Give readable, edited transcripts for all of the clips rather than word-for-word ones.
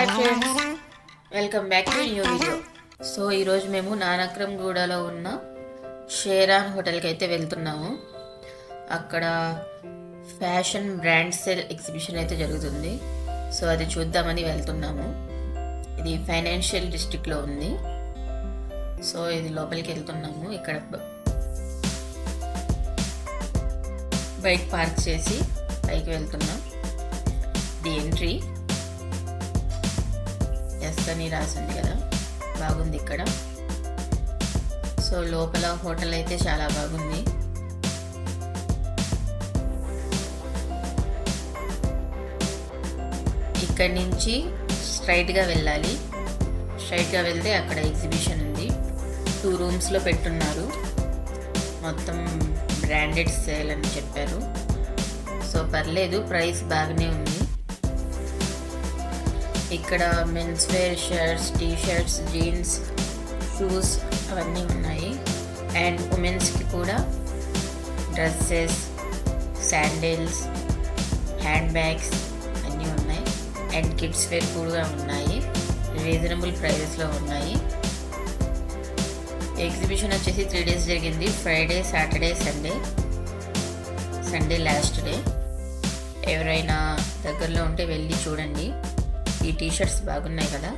Hi friends, welcome back to new video. So ఈరోజు మేము నానక్రమ్గూడలో ఉన్న షేరాన్ హోటల్కి అయితే వెళ్తున్నాము. అక్కడ ఫ్యాషన్ బ్రాండ్ సేల్ ఎగ్జిబిషన్ అయితే జరుగుతుంది. సో అది చూద్దామని వెళ్తున్నాము. ఇది ఫైనాన్షియల్ డిస్ట్రిక్ట్లో ఉంది. సో ఇది లోపలికి వెళ్తున్నాము. ఇక్కడ బైక్ పార్క్ చేసి పైకి వెళ్తున్నాం. ది ఎంట్రీ ఎస్ అని రాసింది కదా, బాగుంది ఇక్కడ. సో లోపల హోటల్ అయితే చాలా బాగుంది. ఇక్కడి నుంచి స్ట్రైట్గా వెళ్ళాలి. స్ట్రైట్గా వెళ్తే అక్కడ ఎగ్జిబిషన్ ఉంది. 2 రూమ్స్లో పెట్టున్నారు. మొత్తం బ్రాండెడ్ సేల్ అని చెప్పారు. సో పర్లేదు, ప్రైస్ బాగానే ఉంది. ఇక్కడ men's wear shirts, T shirts, jeans, shoes అవన్నీ ఉన్నాయి. అండ్ ఉమెన్స్కి కూడా డ్రెస్సెస్, శాండిల్స్, హ్యాండ్ బ్యాగ్స్ అన్నీ ఉన్నాయి. అండ్ కిడ్స్ వేర్ కూడా ఉన్నాయి. రీజనబుల్ ప్రైజెస్లో ఉన్నాయి. ఎగ్జిబిషన్ వచ్చేసి 3 days జరిగింది. Friday, Saturday, Sunday last day. ఎవరైనా దగ్గరలో ఉంటే వెళ్ళి చూడండి. ఈ టీ షర్ట్స్ బాగున్నాయి కదా.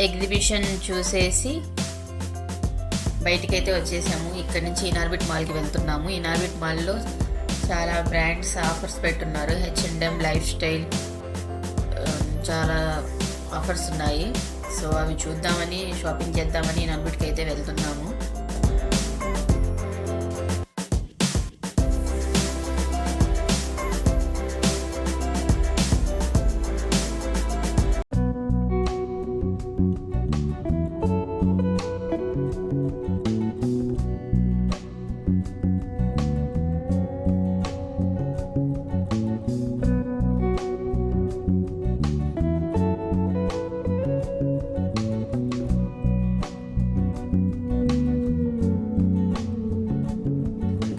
ఎగ్జిబిషన్ చూసేసి బయటికైతే వచ్చేసాము. ఇక్కడ నుంచి ఇనార్బిట్ మాల్కి వెళ్తున్నాము. ఇనార్బిట్ మాల్లో చాలా బ్రాండ్స్ ఆఫర్స్ పెట్టున్నారు. H&M, లైఫ్ స్టైల్, చాలా ఆఫర్స్ ఉన్నాయి. సో అవి చూద్దామని, షాపింగ్ చేద్దామని ఇనార్బిట్కి అయితే వెళ్తున్నాము.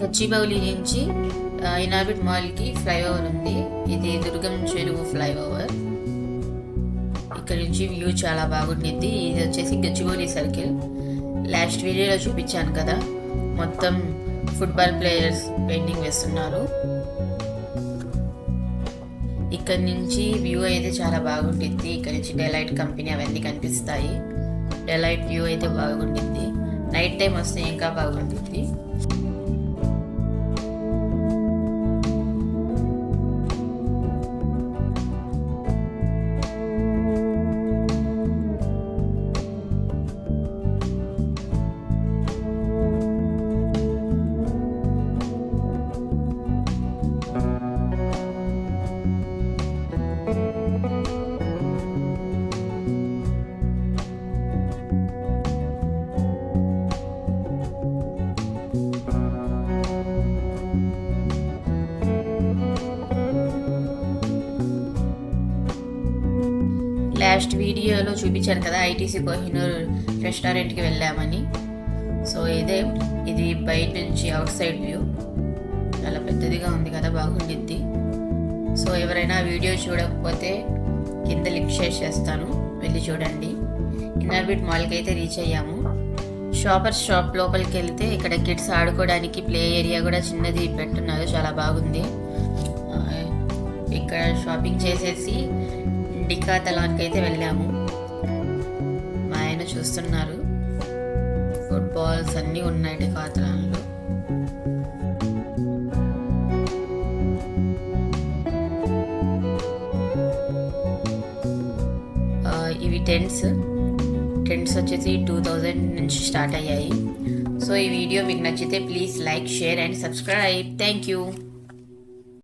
గచ్చిబౌలి నుంచి ఇనార్బిట్ మాల్కి ఫ్లైఓవర్ ఉంది. ఇది దుర్గం చెరువు ఫ్లైఓవర్. ఇక్కడ నుంచి వ్యూ చాలా బాగుండిద్ది. ఇది వచ్చేసి గచ్చిబౌలి సర్కిల్. లాస్ట్ వీడియోలో చూపించాను కదా, మొత్తం ఫుట్బాల్ ప్లేయర్స్ పెయింటింగ్ వేస్తున్నారు. ఇక్కడ నుంచి వ్యూ అయితే చాలా బాగుండిద్ది. ఇక్కడ నుంచి డెలైట్ కంపెనీ అవన్నీ కనిపిస్తాయి. డెలైట్ వ్యూ అయితే బాగుండిద్ది. నైట్ టైం వస్తే ఇంకా బాగుండిద్ది. లాస్ట్ వీడియోలో చూపించాను కదా, ఐటీసీ కోహినూర్ రెస్టారెంట్కి వెళ్ళామని. సో ఇది బయట నుంచి అవుట్ సైడ్ వ్యూ. చాలా పెద్దదిగా ఉంది కదా, బాగుండిద్ది. సో ఎవరైనా వీడియో చూడకపోతే కింద లింక్ షేర్ చేస్తాను, వెళ్ళి చూడండి. ఇనార్బిట్ మాల్కి అయితే రీచ్ అయ్యాము. షాపర్స్ షాప్ లోపలికి వెళ్తే ఇక్కడ కిడ్స్ ఆడుకోవడానికి ప్లే ఏరియా కూడా చిన్నది పెట్టున్నారు. చాలా బాగుంది. ఇక్కడ షాపింగ్ చేసేసి డికాథలాన్కి అయితే వెళ్ళాము. మా ఆయన చూస్తున్నారు. ఫుట్బాల్స్ అన్నీ ఉన్నాయి డికాథలాన్లో. ఇవి టెంట్స్ వచ్చేసి 2000 నుంచి స్టార్ట్ అయ్యాయి. సో ఈ వీడియో మీకు నచ్చితే please like, share and subscribe. Thank you.